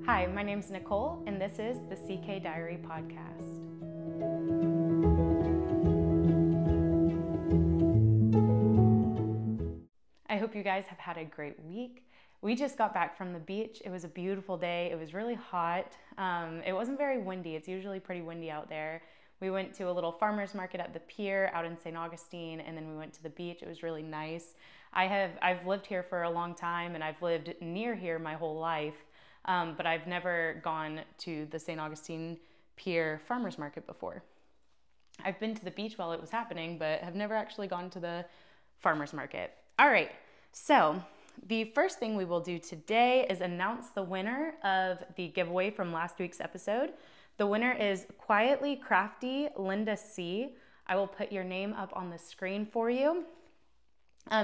Hi, my name's Nicole, and this is the CK Diary Podcast. I hope you guys have had a great week. We just got back from the beach. It was a beautiful day. It was really hot. It wasn't very windy. It's usually pretty windy out there. We went to a little farmer's market at the pier out in St. Augustine, and then we went to the beach. It was really nice. I've lived here for a long time, and I've lived near here my whole life, but I've never gone to the St. Augustine Pier farmer's market before. I've been to the beach while it was happening, but have never actually gone to the farmer's market. All right, so the first thing we will do today is announce the winner of the giveaway from last week's episode. The winner is Quietly Crafty Linda C. I will put your name up on the screen for you.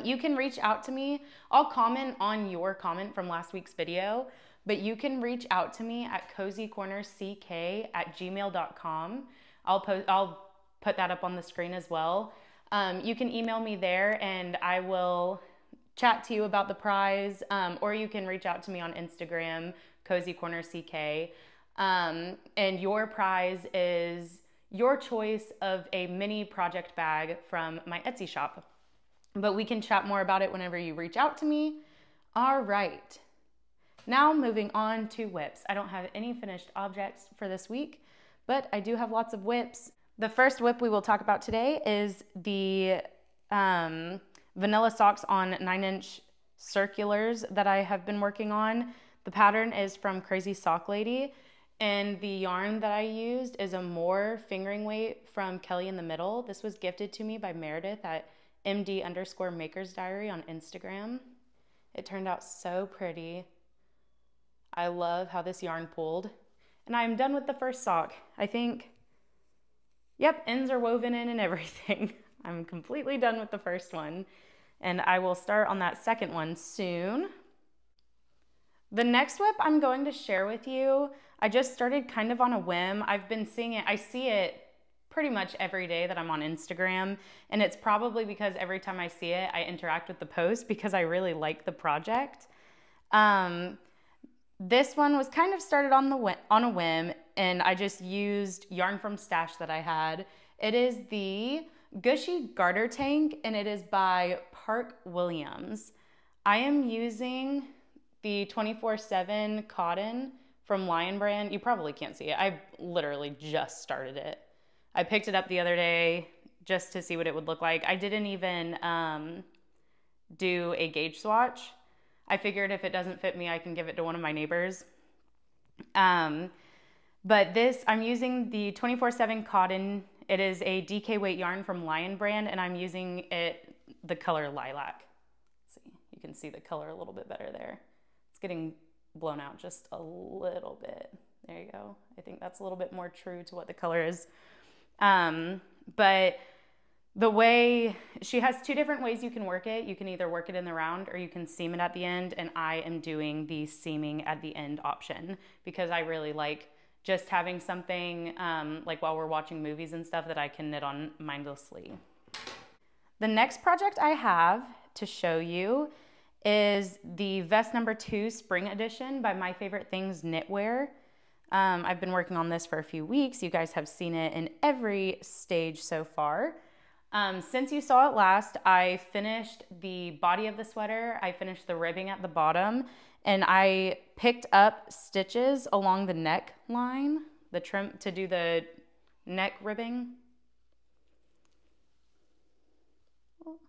You can reach out to me. I'll comment on your comment from last week's video, but you can reach out to me at cozycornerck@gmail.com. I'll put that up on the screen as well. You can email me there and I will chat to you about the prize, or you can reach out to me on Instagram, cozycornerck. And your prize is your choice of a mini project bag from my Etsy shop. But we can chat more about it whenever you reach out to me. All right. Now moving on to whips. I don't have any finished objects for this week, but I do have lots of whips. The first whip we will talk about today is the Vanilla Socks on 9-inch circulars that I have been working on. The pattern is from Crazy Sock Lady, and the yarn that I used is a More fingering weight from Kelly in the Middle. This was gifted to me by Meredith at MD_Makers Diary on Instagram. It turned out so pretty. I love how this yarn pulled. And I'm done with the first sock. I think, yep, ends are woven in and everything. I'm completely done with the first one. And I will start on that second one soon. The next whip I'm going to share with you, I just started kind of on a whim. I've been seeing it, I see it pretty much every day that I'm on Instagram. And it's probably because every time I see it, I interact with the post because I really like the project. This one was kind of started on a whim, and I just used yarn from stash that I had. It is the Gushy Garter Tank, and it is by Park Williams. I am using the 24/7 cotton from Lion Brand. You probably can't see it. I literally just started it. I picked it up the other day just to see what it would look like. I didn't even do a gauge swatch. I figured if it doesn't fit me, I can give it to one of my neighbors. But this, I'm using the 24/7 cotton. It is a DK weight yarn from Lion Brand, and I'm using the color lilac. Let's see, you can see the color a little bit better there. It's getting blown out just a little bit. There you go. I think that's a little bit more true to what the color is. But the way, she has two different ways you can work it. You can either work it in the round or you can seam it at the end, and I am doing the seaming at the end option because I really like just having something like while we're watching movies and stuff that I can knit on mindlessly. The next project I have to show you is the Vest number 2 Spring Edition by My Favorite Things Knitwear. I've been working on this for a few weeks. You guys have seen it in every stage so far. Since you saw it last, I finished the body of the sweater, I finished the ribbing at the bottom, and I picked up stitches along the neck line, the trim, to do the neck ribbing. Oh,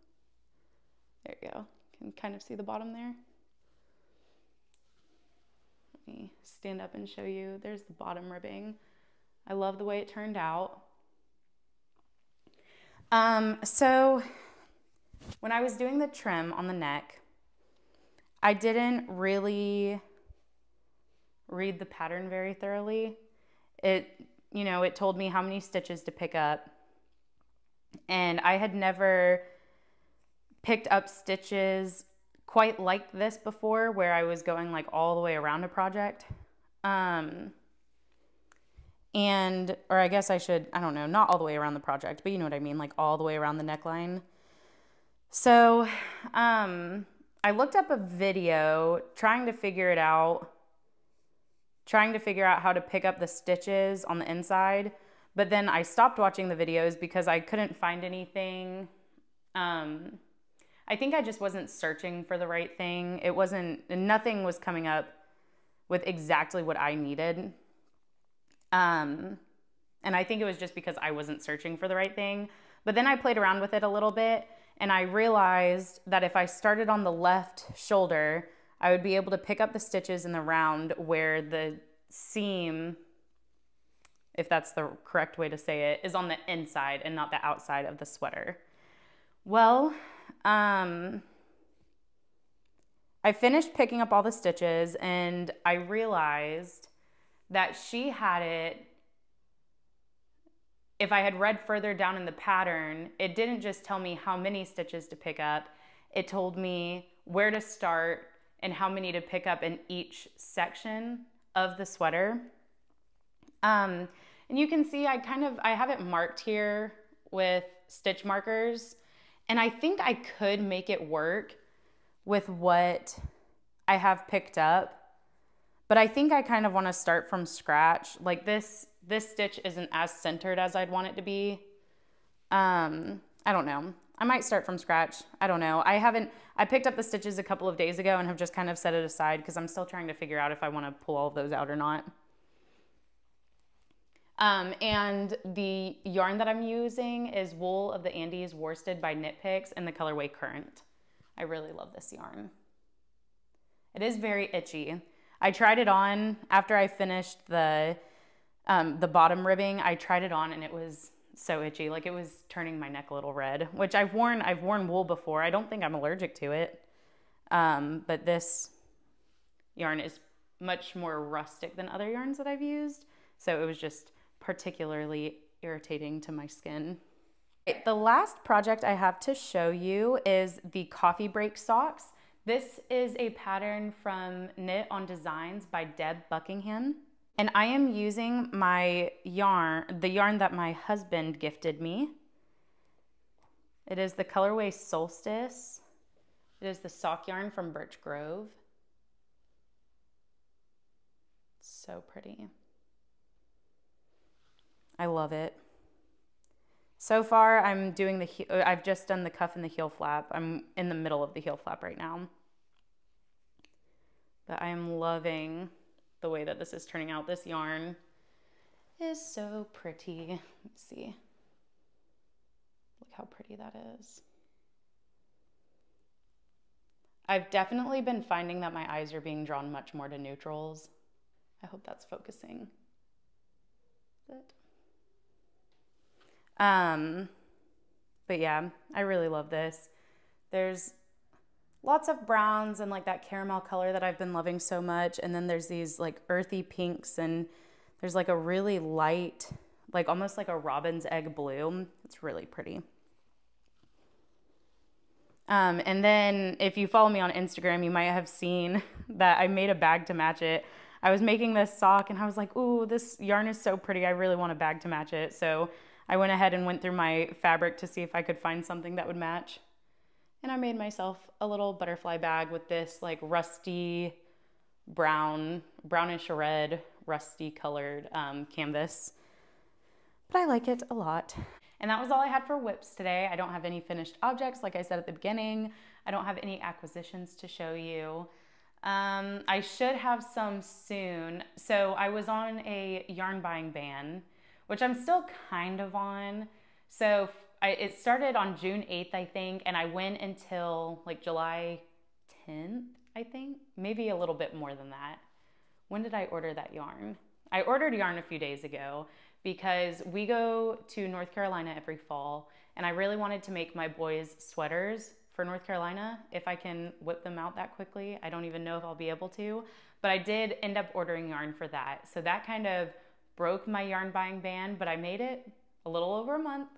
there you go. Can kind of see the bottom there. Let me stand up and show you. There's the bottom ribbing. I love the way it turned out. So when I was doing the trim on the neck, I didn't really read the pattern very thoroughly. It told me how many stitches to pick up, and I had never picked up stitches quite like this before, where I was going like all the way around a project. Or I guess I should, I don't know, not all the way around the project, but you know what I mean, like all the way around the neckline. So I looked up a video trying to figure it out trying to figure out how to pick up the stitches on the inside, but then I stopped watching the videos because I couldn't find anything. I think I just wasn't searching for the right thing. Nothing was coming up with exactly what I needed. And I think it was just because I wasn't searching for the right thing. But then I played around with it a little bit, and I realized that if I started on the left shoulder, I would be able to pick up the stitches in the round where the seam, if that's the correct way to say it, is on the inside and not the outside of the sweater. Well, I finished picking up all the stitches, and I realized that she had it, if I had read further down in the pattern, it didn't just tell me how many stitches to pick up, it told me where to start and how many to pick up in each section of the sweater. And you can see I have it marked here with stitch markers, and I think I could make it work with what I have picked up, but I think I kind of want to start from scratch. Like this stitch isn't as centered as I'd want it to be. I don't know. I might start from scratch. I don't know. I picked up the stitches a couple of days ago and have just kind of set it aside because I'm still trying to figure out if I want to pull all of those out or not. And the yarn that I'm using is Wool of the Andes Worsted by Knit Picks in the colorway Current. I really love this yarn. It is very itchy. I tried it on after I finished the bottom ribbing. I tried it on and it was so itchy. Like it was turning my neck a little red, which I've worn wool before. I don't think I'm allergic to it. But this yarn is much more rustic than other yarns that I've used. So it was just particularly irritating to my skin. The last project I have to show you is the coffee break socks. This is a pattern from Knit on Designs by Deb Buckingham. And I am using my yarn, the yarn that my husband gifted me. It is the colorway Solstice. It is the sock yarn from Birch Grove. It's so pretty. I love it. So far, I've just done the cuff and the heel flap. I'm in the middle of the heel flap right now. But I am loving the way that this is turning out. This yarn is so pretty. Let's see. Look how pretty that is. I've definitely been finding that my eyes are being drawn much more to neutrals. I hope that's focusing. Is it? But yeah, I really love this. There's lots of browns and like that caramel color that I've been loving so much. And then there's these like earthy pinks, and there's like a really light, like almost like a robin's egg blue. It's really pretty. And then if you follow me on Instagram, you might have seen that I made a bag to match it. I was making this sock and I was like, ooh, this yarn is so pretty. I really want a bag to match it. So I went ahead and went through my fabric to see if I could find something that would match. And I made myself a little butterfly bag with this like rusty brownish red, rusty colored canvas. But I like it a lot. And that was all I had for WIPs today. I don't have any finished objects, like I said at the beginning. I don't have any acquisitions to show you. I should have some soon. So I was on a yarn buying ban, which I'm still kind of on. So it started on June 8th, I think, and I went until like July 10th, I think. Maybe a little bit more than that. When did I order that yarn? I ordered yarn a few days ago because we go to North Carolina every fall, and I really wanted to make my boys sweaters for North Carolina if I can whip them out that quickly. I don't even know if I'll be able to, but I did end up ordering yarn for that. So that kind of broke my yarn buying ban, but I made it a little over a month,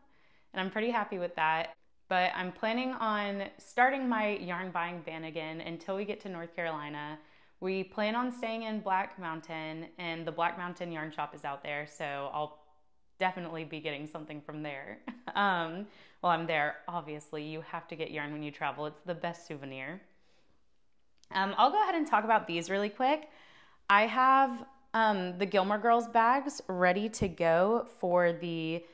and I'm pretty happy with that. But I'm planning on starting my yarn buying ban again until we get to North Carolina. We plan on staying in Black Mountain, and the Black Mountain Yarn Shop is out there, so I'll definitely be getting something from there. While I'm there, obviously, you have to get yarn when you travel. It's the best souvenir. I'll go ahead and talk about these really quick. I have the Gilmore Girls bags ready to go for the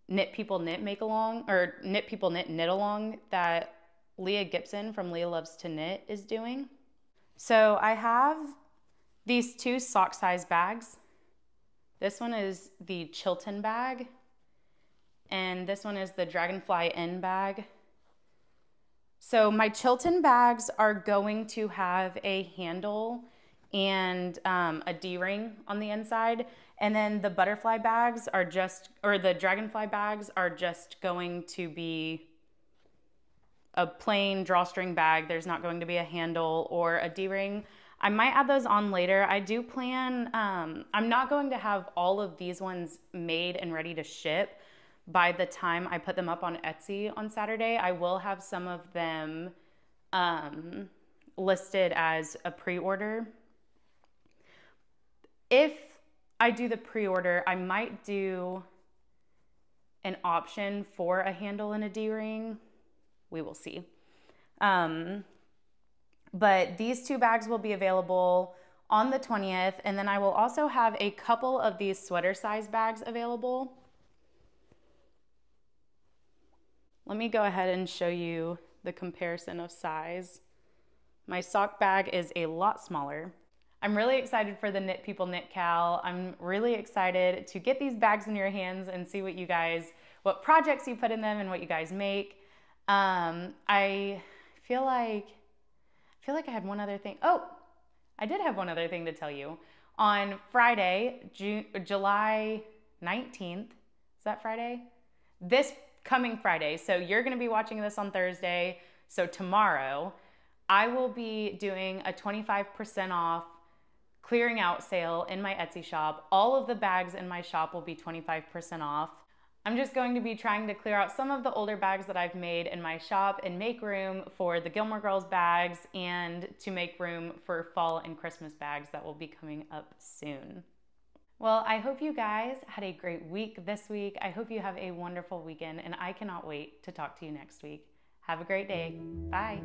Knit People Knit Make Along, or Knit People Knit Knit Along that Leah Gibson from Leah Loves to Knit is doing. So I have these 2 sock size bags. This one is the Chilton bag, and this one is the Dragonfly Inn bag. So my Chilton bags are going to have a handle and a D-ring on the inside. And then the butterfly bags are just, or the dragonfly bags are just going to be a plain drawstring bag. There's not going to be a handle or a D-ring. I might add those on later. I do plan, I'm not going to have all of these ones made and ready to ship by the time I put them up on Etsy on Saturday. I will have some of them listed as a pre-order. If I do the pre-order, I might do an option for a handle and a D-ring. We will see. But these 2 bags will be available on the 20th, and then I will also have a couple of these sweater size bags available. Let me go ahead and show you the comparison of size. My sock bag is a lot smaller. I'm really excited for the Knit People Knit Cal. I'm really excited to get these bags in your hands and see what projects you put in them and what you guys make. I feel like I had one other thing. Oh, I did have one other thing to tell you. On Friday, July 19th, is that Friday? This coming Friday, so you're gonna be watching this on Thursday, so tomorrow, I will be doing a 25% off clearing out sale in my Etsy shop. All of the bags in my shop will be 25% off. I'm just going to be trying to clear out some of the older bags that I've made in my shop and make room for the Gilmore Girls bags and to make room for fall and Christmas bags that will be coming up soon. Well, I hope you guys had a great week this week. I hope you have a wonderful weekend, and I cannot wait to talk to you next week. Have a great day. Bye.